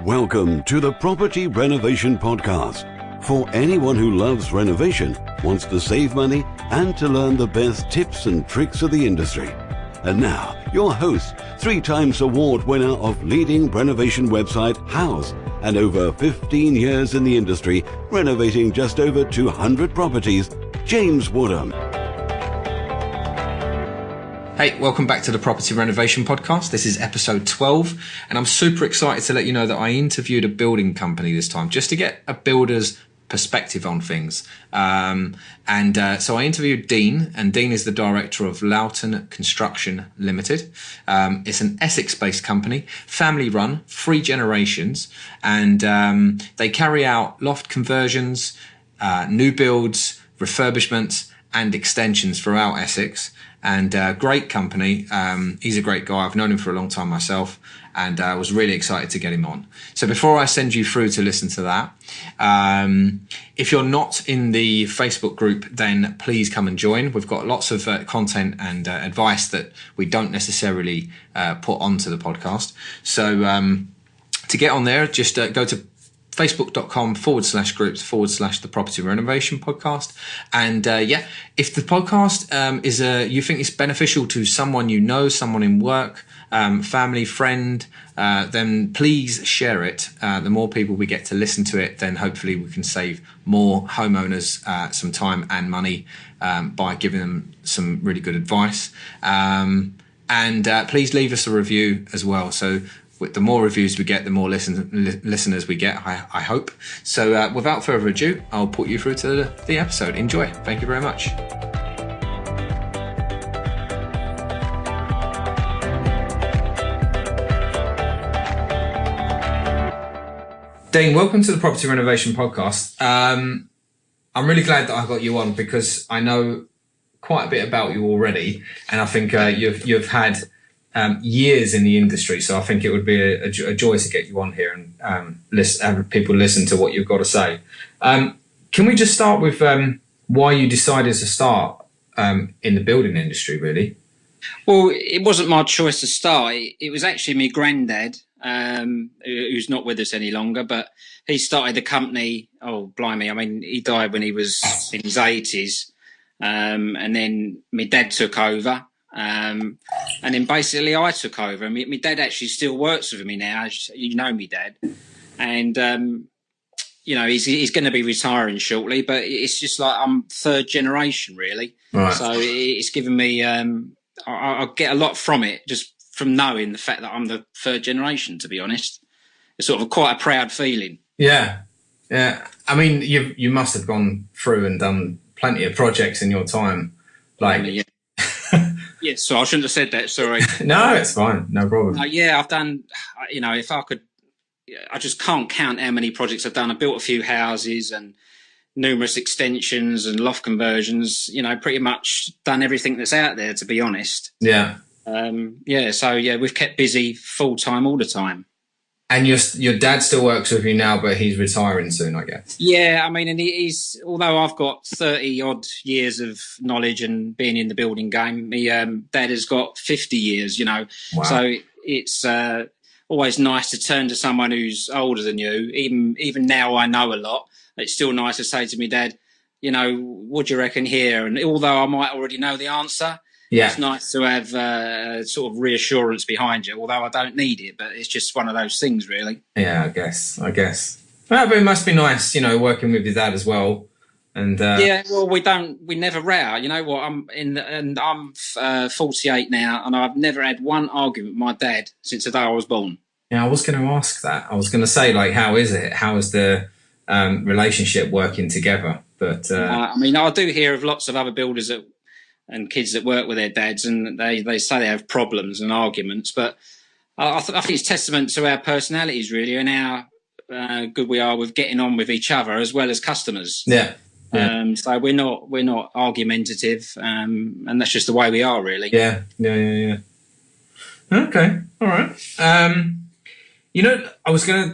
Welcome to the Property Renovation Podcast. For anyone who loves renovation, wants to save money, and to learn the best tips and tricks of the industry. And now, your host, 3 times award winner of leading renovation website House, and over 15 years in the industry, renovating just over 200 properties, James Woodham. Hey, welcome back to the Property Renovation Podcast. This is episode 12, and I'm super excited to let you know that I interviewed a building company this time, just to get a builder's perspective on things. So I interviewed Dean, and Dean is the director of Loughton Construction Limited. It's an Essex-based company, family-run, 3 generations, and they carry out loft conversions, new builds, refurbishments, and extensions throughout Essex. And great company. He's a great guy. I've known him for a long time myself, and I was really excited to get him on. So before I send you through to listen to that, if you're not in the Facebook group, then please come and join. We've got lots of content and advice that we don't necessarily put onto the podcast. So to get on there, just go to facebook.com/groups/the Property Renovation Podcast. And if the podcast you think it's beneficial to someone you know, someone in work, family, friend, then please share it. The more people we get to listen to it, then hopefully we can save more homeowners some time and money by giving them some really good advice. And please leave us a review as well. So the more reviews we get, the more listeners we get, I hope. So without further ado, I'll put you through to the episode. Enjoy. Thank you very much. Dean, welcome to the Property Renovation Podcast. I'm really glad that I got you on because I know quite a bit about you already, and I think you've had years in the industry, so I think it would be a joy to get you on here and have people listen to what you've got to say. Can we just start with why you decided to start in the building industry, really? Well, it wasn't my choice to start. It was actually my granddad, who's not with us any longer, but he started the company. Oh, blimey. I mean, he died when he was in his 80s. And then my dad took over. And then basically I took over. My dad actually still works with me now. You know me dad. And, he's going to be retiring shortly, but it's just like I'm 3rd generation, really. Right. So it's given me, I get a lot from it, just from knowing the fact that I'm the 3rd generation, to be honest. It's sort of quite a proud feeling. Yeah. Yeah. I mean, you must have gone through and done plenty of projects in your time. Yeah. Yes, so I shouldn't have said that, sorry. No, it's fine, no problem. I've done, if I could, I just can't count how many projects I've done. I built a few houses and numerous extensions and loft conversions, pretty much done everything that's out there, to be honest. Yeah. We've kept busy full-time all the time. And your dad still works with you now, but he's retiring soon, I guess. Yeah, I mean, and he's, although I've got 30 odd years of knowledge and being in the building game, my dad has got 50 years, Wow. So it's always nice to turn to someone who's older than you. Even now I know a lot. It's still nice to say to me, Dad, what do you reckon here? And although I might already know the answer, yeah, it's nice to have sort of reassurance behind you, although I don't need it, but it's just one of those things, really. Yeah, I guess. Well, but it must be nice, working with your dad as well. And yeah, well, we never row. You know what? I'm 48 now, and I've never had one argument with my dad since the day I was born. Yeah, I was going to ask that. I was going to say, how is it? How is the relationship working together? But I do hear of lots of other builders and kids that work with their dads, and they say they have problems and arguments. But I think it's testament to our personalities, really, and how good we are with getting on with each other as well as customers. Yeah. So we're not argumentative, and that's just the way we are, really. Yeah. Okay, all right.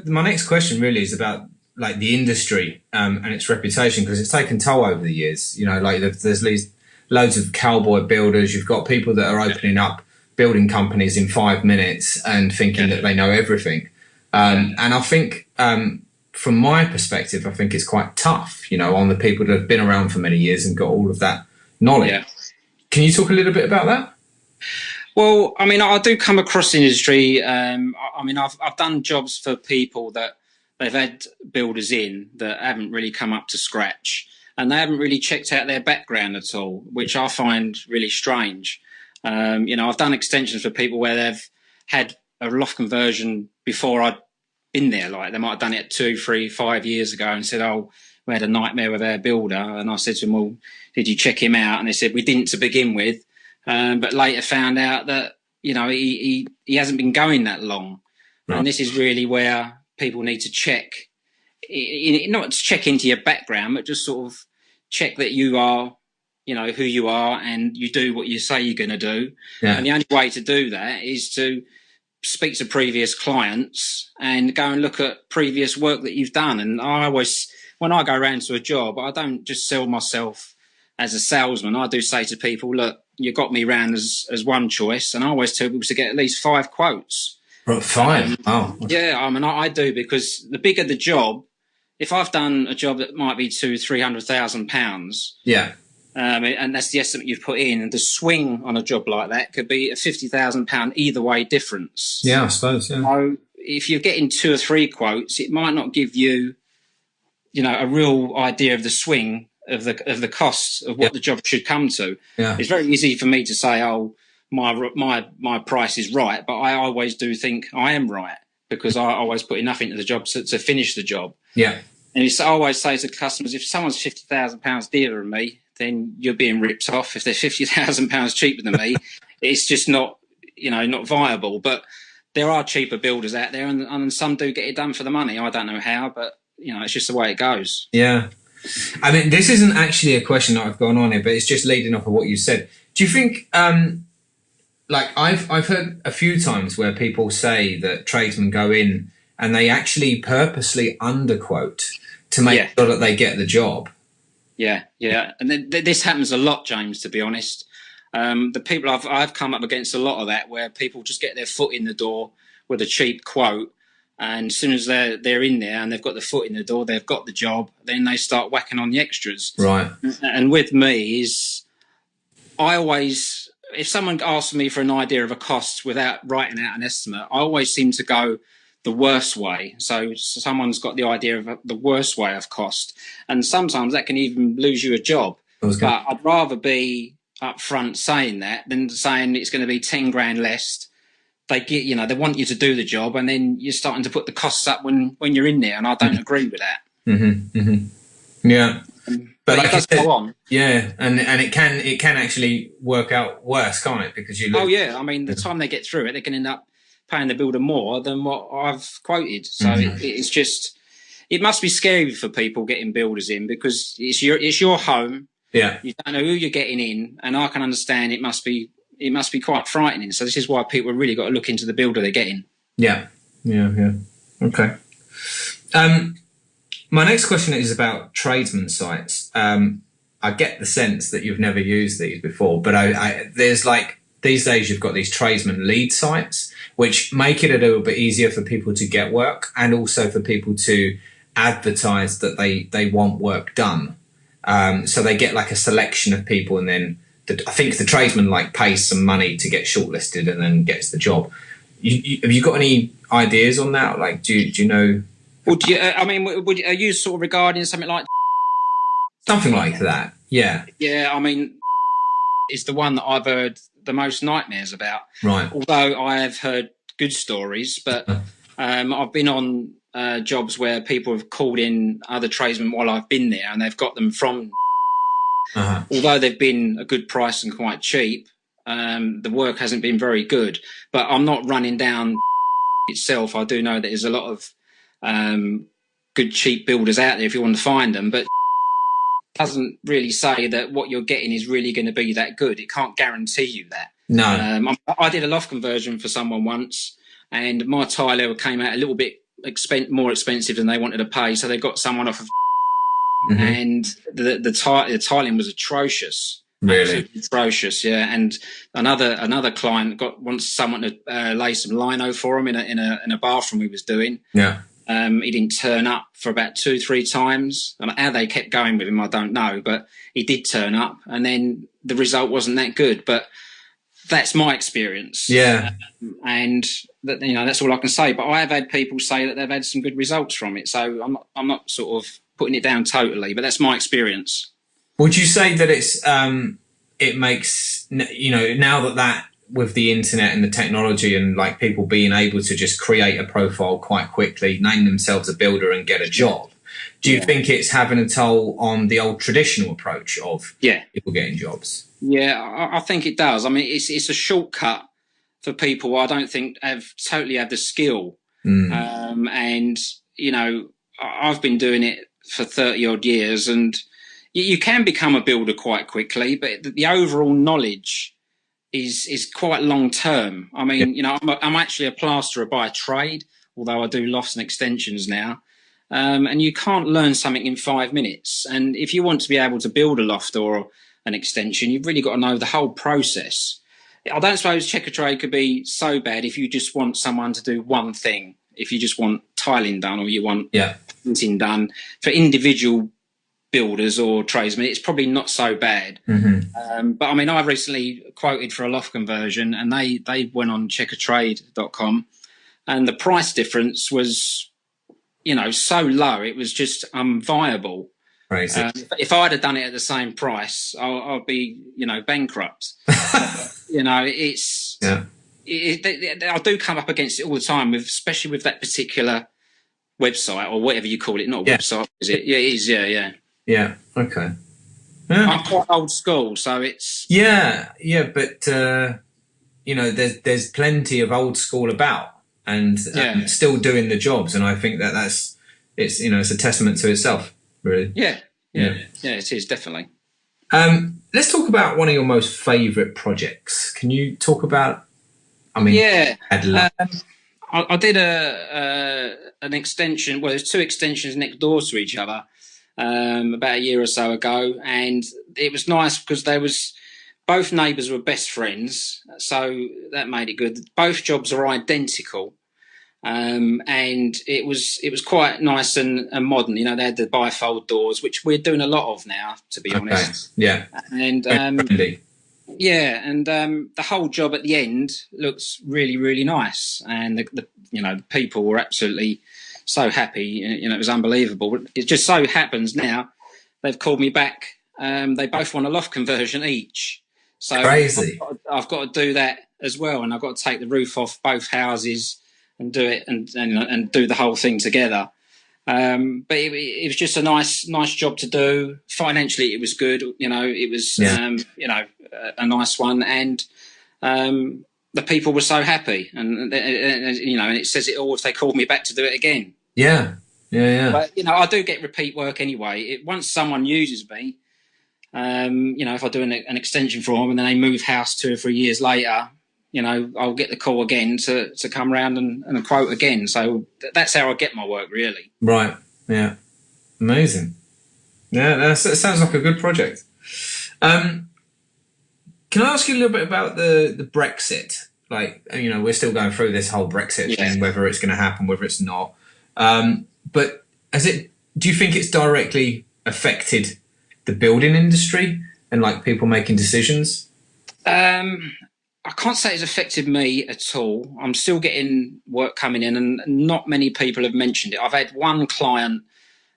My next question really is about the industry and its reputation, because it's taken toll over the years. There's these loads of cowboy builders. You've got people that are opening up building companies in 5 minutes and thinking that they know everything. And I think, from my perspective, I think it's quite tough, on the people that have been around for many years and got all of that knowledge. Yeah. Can you talk a little bit about that? Well, I mean, I do come across the industry. I've done jobs for people that they've had builders in that haven't really come up to scratch, and they haven't really checked out their background at all, which I find really strange. I've done extensions for people where they've had a loft conversion before I'd been there. Like they might have done it 2, 3, 5 years ago and said, "Oh, we had a nightmare with our builder." And I said to them, "Well, did you check him out?" And they said, "We didn't to begin with." But later found out that, he hasn't been going that long. Right. And this is really where people need to check, not to check into your background, but just sort of check that you are, who you are and you do what you say you're going to do. Yeah. And the only way to do that is to speak to previous clients and go and look at previous work that you've done. And I always, when I go around to a job, I don't just sell myself as a salesman. I do say to people, look, you got me round as one choice, and I always tell people to get at least 5 quotes. Right, 5? Oh. Yeah, I do, because the bigger the job, if I've done a job that might be £200,000-300,000, yeah, and that's the estimate you've put in, and the swing on a job like that could be a £50,000 either way difference. Yeah, I suppose. Yeah. So if you're getting 2 or 3 quotes, it might not give you, a real idea of the swing of the costs of what the job should come to. Yeah. It's very easy for me to say, "Oh, my price is right," but I always do think I am right, because I always put enough into the job to finish the job. Yeah. And I always say to customers, if someone's £50,000 dearer than me, then you're being ripped off. If they're £50,000 cheaper than me, it's just not viable. But there are cheaper builders out there, and some do get it done for the money. I don't know how, but it's just the way it goes. Yeah. I mean, this isn't actually a question that I've gone on here, but it's just leading off of what you said. Do you think, I've heard a few times where people say that tradesmen go in and they actually purposely underquote to make sure that they get the job? Yeah. And then this happens a lot, James, to be honest. The people I've come up against a lot of that, where people just get their foot in the door with a cheap quote. And as soon as they're in there and they've got the foot in the door, they've got the job, then they start whacking on the extras. Right. And with me I always, if someone asks me for an idea of a cost without writing out an estimate, I always seem to go the worst way. So someone's got the idea of the worst way of cost. And sometimes that can even lose you a job. But I'd rather be upfront saying that than saying it's going to be 10 grand less. They get, they want you to do the job, and then you're starting to put the costs up when you're in there, and I don't agree with that. Mm-hmm, mm-hmm. Yeah, but like it does go on. Yeah, and it can actually work out worse, can't it? Because you. Oh yeah, I mean, the time they get through it, they can end up paying the builder more than what I've quoted. So it's just, it must be scary for people getting builders in, because it's your home. Yeah, you don't know who you're getting in, and I can understand it must be quite frightening. So this is why people have really got to look into the builder they're getting. Yeah. Okay. My next question is about tradesman sites. I get the sense that you've never used these before, but there's these days you've got these tradesman lead sites, which make it a little bit easier for people to get work, and also for people to advertise that they want work done. So they get a selection of people, and then I think the tradesman pays some money to get shortlisted and then gets the job. Have you got any ideas on that? Do you know? Well, are you sort of regarding something like that? Yeah. Yeah, I mean, it's the one that I've heard the most nightmares about. Right. Although I have heard good stories, but I've been on jobs where people have called in other tradesmen while I've been there, and they've got them from. Although they've been a good price and quite cheap, the work hasn't been very good. But I'm not running down itself. I do know that there's a lot of good cheap builders out there if you want to find them, but it doesn't really say that what you're getting is really going to be that good. It can't guarantee you that. No. I did a loft conversion for someone once, and my tile came out a little bit more expensive than they wanted to pay, so they got someone off of. Mm-hmm. And the tiling was atrocious. Really? Absolutely atrocious, yeah. And another client wants someone to lay some lino for him in a bathroom he was doing. Yeah. He didn't turn up for about 2-3 times. And how they kept going with him, I don't know. But he did turn up, and then the result wasn't that good. But that's my experience. Yeah. And that's all I can say. But I have had people say that they've had some good results from it. So I'm not sort of putting it down totally, but that's my experience. Would you say that it makes, now that with the internet and the technology and like people being able to just create a profile quite quickly, name themselves a builder and get a job, do you think it's having a toll on the old traditional approach of people getting jobs? Yeah, I think it does. I mean, it's a shortcut for people I don't think totally have the skill. And, I've been doing it for 30 odd years, and you can become a builder quite quickly, but the overall knowledge is quite long term. I mean, I'm actually a plasterer by trade, although I do lofts and extensions now. And you can't learn something in 5 minutes. And if you want to be able to build a loft or an extension, you've really got to know the whole process. I don't suppose checker trade could be so bad if you just want someone to do one thing. If you just want tiling done or you want painting done. For individual builders or tradesmen, it's probably not so bad. But I mean, I recently quoted for a loft conversion, and they went on checkertrade.com, and the price difference was, so low, it was just unviable. Crazy. If I'd have done it at the same price, I'd be, bankrupt. I do come up against it all the time, especially with that particular website or whatever you call it. Not a website, is it? Yeah, it is. Yeah. Yeah. Okay. Yeah. I'm quite old school, so it's but there's plenty of old school about and still doing the jobs, and I think it's a testament to itself, really. Yeah, it is definitely. Let's talk about one of your most favourite projects. Can you talk about? I mean, I did an extension. Well, there's 2 extensions next door to each other. About a year or so ago, and it was nice because both neighbours were best friends, so that made it good. Both jobs are identical, and it was quite nice and modern. They had the bifold doors, which we're doing a lot of now, to be honest. Yeah, and the whole job at the end looks really, really nice, and the people were absolutely so happy. It was unbelievable. It just so happens now they've called me back. They both want a loft conversion each. So crazy. I've got to do that as well, and I've got to take the roof off both houses and do it and do the whole thing together. But it was just a nice job to do. Financially, it was good. It was a nice one, and the people were so happy, and it says it all if they called me back to do it again. Yeah. But I do get repeat work anyway. Once someone uses me, if I do an extension for them and then they move house 2 or 3 years later, I'll get the call again to come around and quote again. So that's how I get my work, really. Right. Yeah. Amazing. Yeah, that sounds like a good project. Can I ask you a little bit about the Brexit? Like, we're still going through this whole Brexit thing, whether it's going to happen, whether it's not. But do you think it's directly affected the building industry and like people making decisions? I can't say it's affected me at all. I'm still getting work coming in, and not many people have mentioned it. I've had one client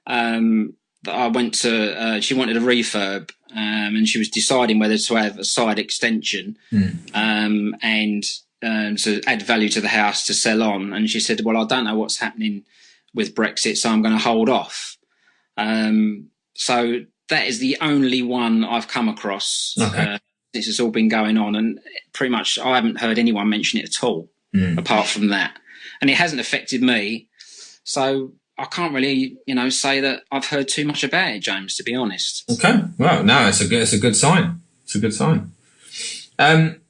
that I went to, she wanted a refurb, and she was deciding whether to have a side extension and to add value to the house to sell on. And she said, well, I don't know what's happening with Brexit, so I'm going to hold off. So that is the only one I've come across since it's all been going on. And pretty much I haven't heard anyone mention it at all, apart from that. And it hasn't affected me. So I can't really, say that I've heard too much about it, James, to be honest. Okay. Well, no, it's a good sign. It's a good sign. Can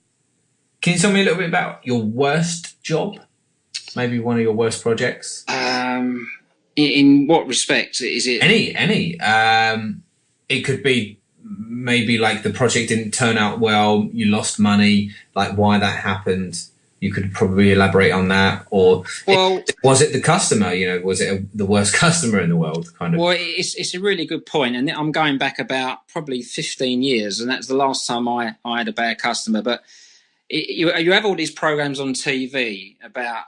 you tell me a little bit about your worst job? Maybe one of your worst projects? In what respect? Is it any? It could be maybe like the project didn't turn out well, you lost money, like why that happened? You could probably elaborate on that. Or was it the customer? Was it the worst customer in the world? Kind of. Well, it's a really good point, and I'm going back about probably 15 years, and that's the last time I had a bad customer. But you have all these programs on TV about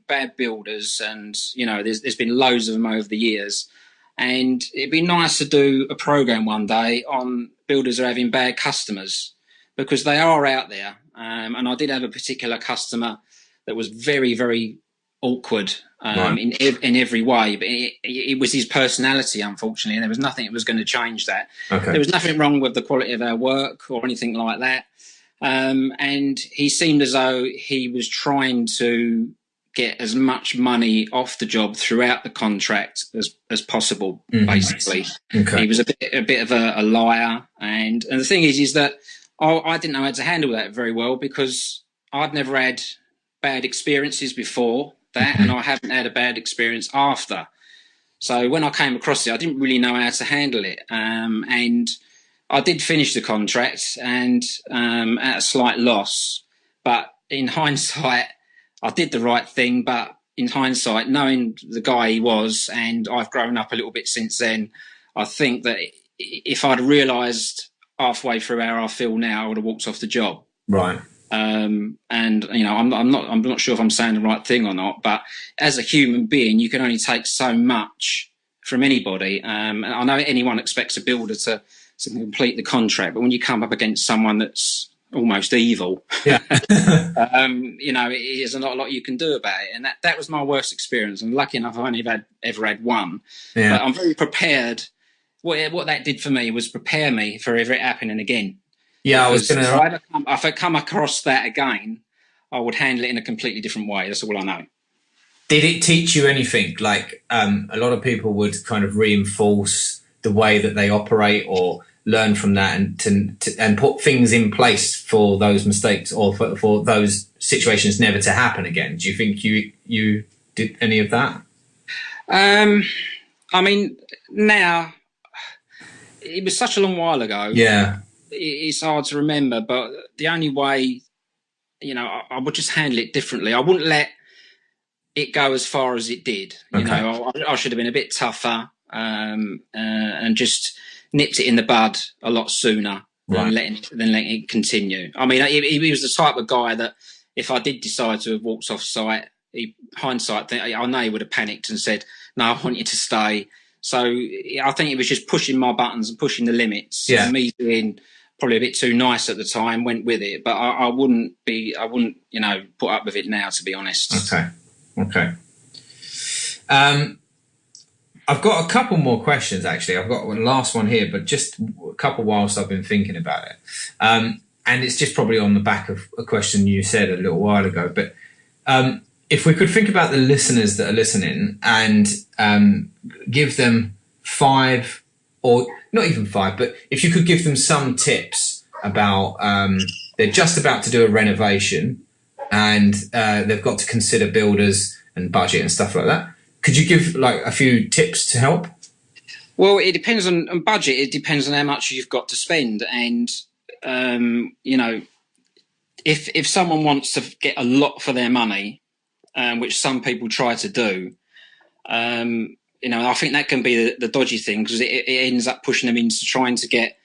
bad builders, and there's been loads of them over the years. And it'd be nice to do a program one day on builders who are having bad customers, because they are out there. And I did have a particular customer that was very, very awkward in every way. But it was his personality, unfortunately, and there was nothing that was going to change that. Okay. There was nothing wrong with the quality of our work or anything like that. And he seemed as though he was trying to get as much money off the job throughout the contract as possible, basically. Okay. He was a bit of a liar. And the thing is that I didn't know how to handle that very well, because I'd never had bad experiences before that, and I haven't had a bad experience after. So when I came across it, I didn't really know how to handle it. And I did finish the contract, and at a slight loss. But in hindsight, I did the right thing. But in hindsight, knowing the guy he was, and I've grown up a little bit since then, I think that if I'd realised halfway through how I feel now, I would have walked off the job. Right. And I'm not sure if I'm saying the right thing or not, but as a human being, you can only take so much from anybody. And I know anyone expects a builder to complete the contract, but when you come up against someone that's almost evil, there's not a lot you can do about it. And that was my worst experience. And lucky enough, I've only ever had one. Yeah. But I'm very prepared. What that did for me was prepare me for ever it happening again. Yeah, because if I come across that again, I would handle it in a completely different way. That's all I know. Did it teach you anything? Like a lot of people would kind of reinforce the way that they operate or learn from that, and put things in place for those mistakes or for those situations never to happen again. Do you think you did any of that? I mean, now it was such a long while ago. Yeah, it's hard to remember. But the only way, I would just handle it differently. I wouldn't let it go as far as it did. I should have been a bit tougher and just nipped it in the bud a lot sooner than letting it continue. I mean, he was the type of guy that if I did decide to have walked off site, I know he would have panicked and said, "No, I want you to stay." So I think it was just pushing my buttons and pushing the limits. Yeah. And me being probably a bit too nice at the time, went with it. But I wouldn't put up with it now, to be honest. Okay. I've got a couple more questions, actually. I've got one last one here, but just a couple whilst I've been thinking about it. And it's just probably on the back of a question you said a little while ago. But if we could think about the listeners that are listening and give them 5, or not even 5, but if you could give them some tips about they're just about to do a renovation and they've got to consider builders and budget and stuff like that. Could you give like a few tips to help? Well, it depends on budget. It depends on how much you've got to spend. And, if someone wants to get a lot for their money, which some people try to do, I think that can be the dodgy thing, because it ends up pushing them into trying to get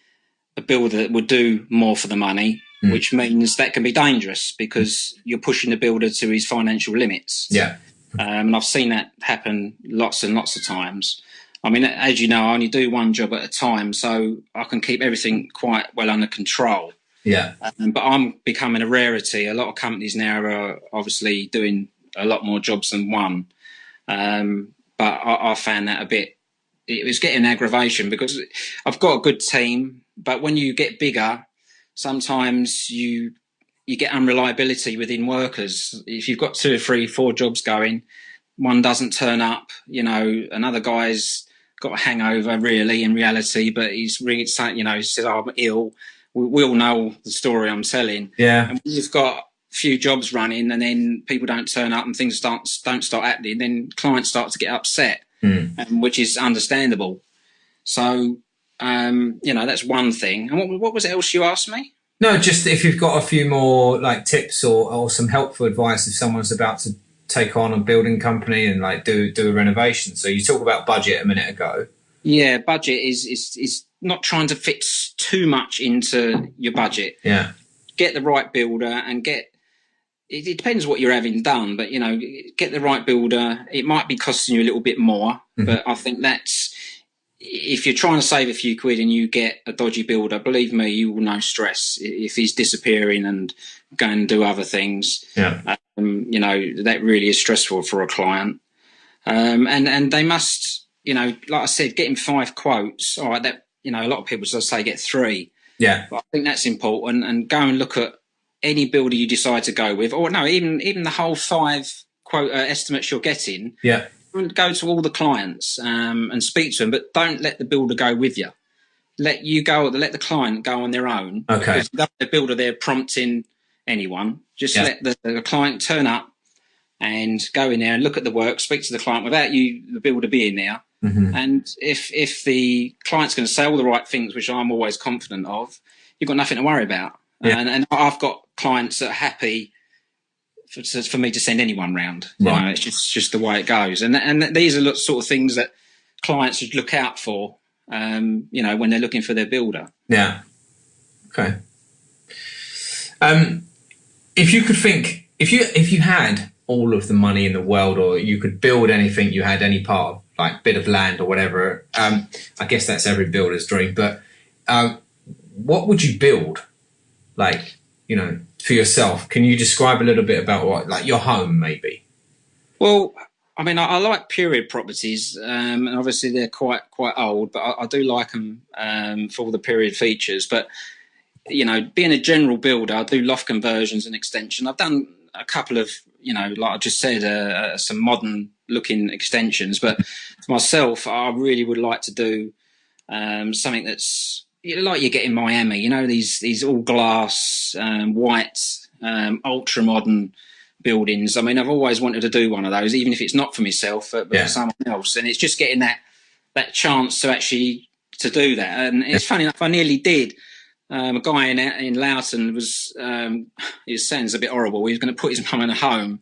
a builder that would do more for the money, which means that can be dangerous because you're pushing the builder to his financial limits. Yeah. And I've seen that happen lots and lots of times. I mean, as you know, I only do one job at a time, so I can keep everything quite well under control. Yeah. But I'm becoming a rarity. A lot of companies now are obviously doing a lot more jobs than one. But I found that it was getting aggravation because I've got a good team, but when you get bigger, sometimes you get unreliability within workers. If you've got 2 or 3, 4 jobs going, one doesn't turn up, another guy's got a hangover really in reality, but he's ringing, he says, "Oh, I'm ill." We all know the story I'm telling. Yeah. And when you've got a few jobs running and then people don't turn up and things don't start happening, then clients start to get upset, which is understandable. So That's one thing. And what was it else you asked me? No, just if you've got a few more like tips or some helpful advice if someone's about to take on a building company and like do a renovation. So you talk about budget a minute ago. Yeah, budget is not trying to fit too much into your budget. Yeah. Get the right builder and it depends what you're having done, but get the right builder. It might be costing you a little bit more, but I think if you're trying to save a few quid and you get a dodgy builder, believe me, you will know stress if he's disappearing and going and do other things. Yeah. That really is stressful for a client. And they must, like I said, getting 5 quotes. All right, a lot of people just say get 3. Yeah. But I think that's important. And go and look at any builder you decide to go with, or no, even the whole 5 quote estimates you're getting. Yeah. Go to all the clients and speak to them, but don't let the builder go with you. Let the client go on their own. Okay. Because you don't have the builder there prompting anyone. Just let the client turn up and go in there and look at the work, speak to the client without the builder being there. Mm-hmm. And if the client's going to say all the right things, which I'm always confident of, you've got nothing to worry about. Yeah. And I've got clients that are happy for me to send anyone round. Right. It's just the way it goes. And these are the sort of things that clients should look out for, when they're looking for their builder. Yeah. Okay. If you could think, if you had all of the money in the world, or you could build anything, you had any part of like bit of land or whatever, I guess that's every builder's dream, but what would you build? Like, for yourself, can you describe a little bit about what, like your home maybe? Well, I mean, I like period properties, and obviously they're quite old, but I do like them for all the period features. But being a general builder, I do loft conversions and extension. I've done a couple of, like I just said, some modern looking extensions. But for myself, I really would like to do something that's like you get in Miami. These all glass, white, ultra modern buildings. I mean, I've always wanted to do one of those, even if it's not for myself, but for someone else. And it's just getting that chance to actually to do that. And it's funny enough, I nearly did. A guy in Loughton was, it sounds a bit horrible. He was going to put his mum in a home,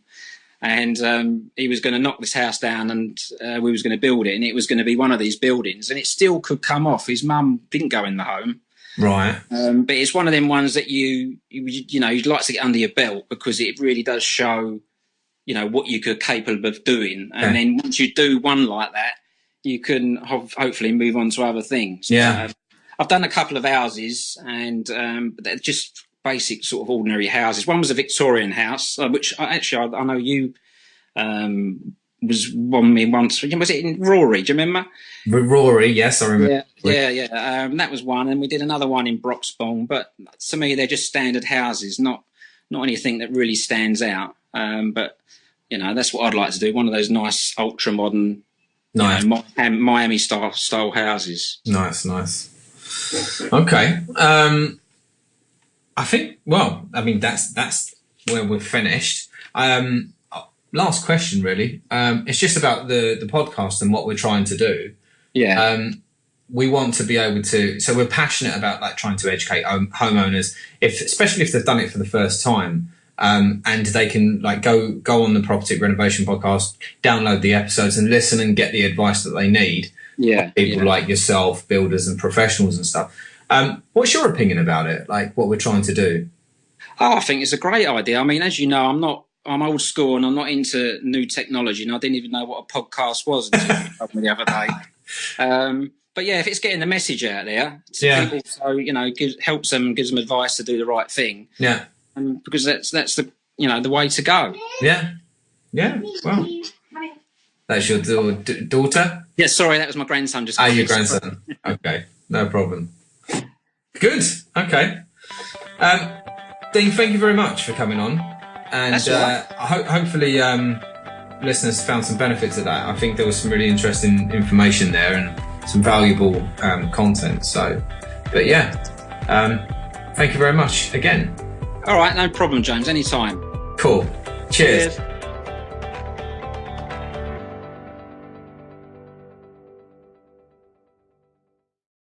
and he was going to knock this house down, and we was going to build it, and it was going to be one of these buildings, and it still could come off. His mum didn't go in the home. Right. But it's one of them ones that you'd like to get under your belt, because it really does show, what you could capable of doing. And then once you do one like that, you can hopefully move on to other things. Yeah. I've done a couple of houses, and they're just basic sort of ordinary houses. One was a Victorian house, which I know you was one me once. Was it in Rory? Do you remember? Rory, yes, I remember. Yeah. That was one, and we did another one in Broxbourne. But to me, they're just standard houses, not anything that really stands out. But that's what I'd like to do. One of those nice, ultra modern, Miami style houses. Nice. Okay. I think. Well, I mean, that's where we've finished. Last question, really. It's just about the podcast and what we're trying to do. Yeah. We want to be able to. So we're passionate about like trying to educate homeowners, especially if they've done it for the first time, and they can like go on the Property Renovation podcast, download the episodes, and listen and get the advice that they need. Yeah. People like yourself, builders and professionals and stuff. What's your opinion about it? Like what we're trying to do? Oh, I think it's a great idea. I mean, as you know, I'm old school and I'm not into new technology, and I didn't even know what a podcast was until you told me the other day. But yeah, if it's getting the message out there to people, so helps them, gives them advice to do the right thing. Yeah. Because that's the the way to go. Yeah. Well, that's your daughter? Yeah, sorry, that was my grandson. Just your grandson. Okay, no problem. Good. Okay. Dean, thank you very much for coming on. And hopefully listeners found some benefit to that. I think there was some really interesting information there and some valuable content. So, but yeah, thank you very much again. All right, no problem, James. Anytime. Cool. Cheers.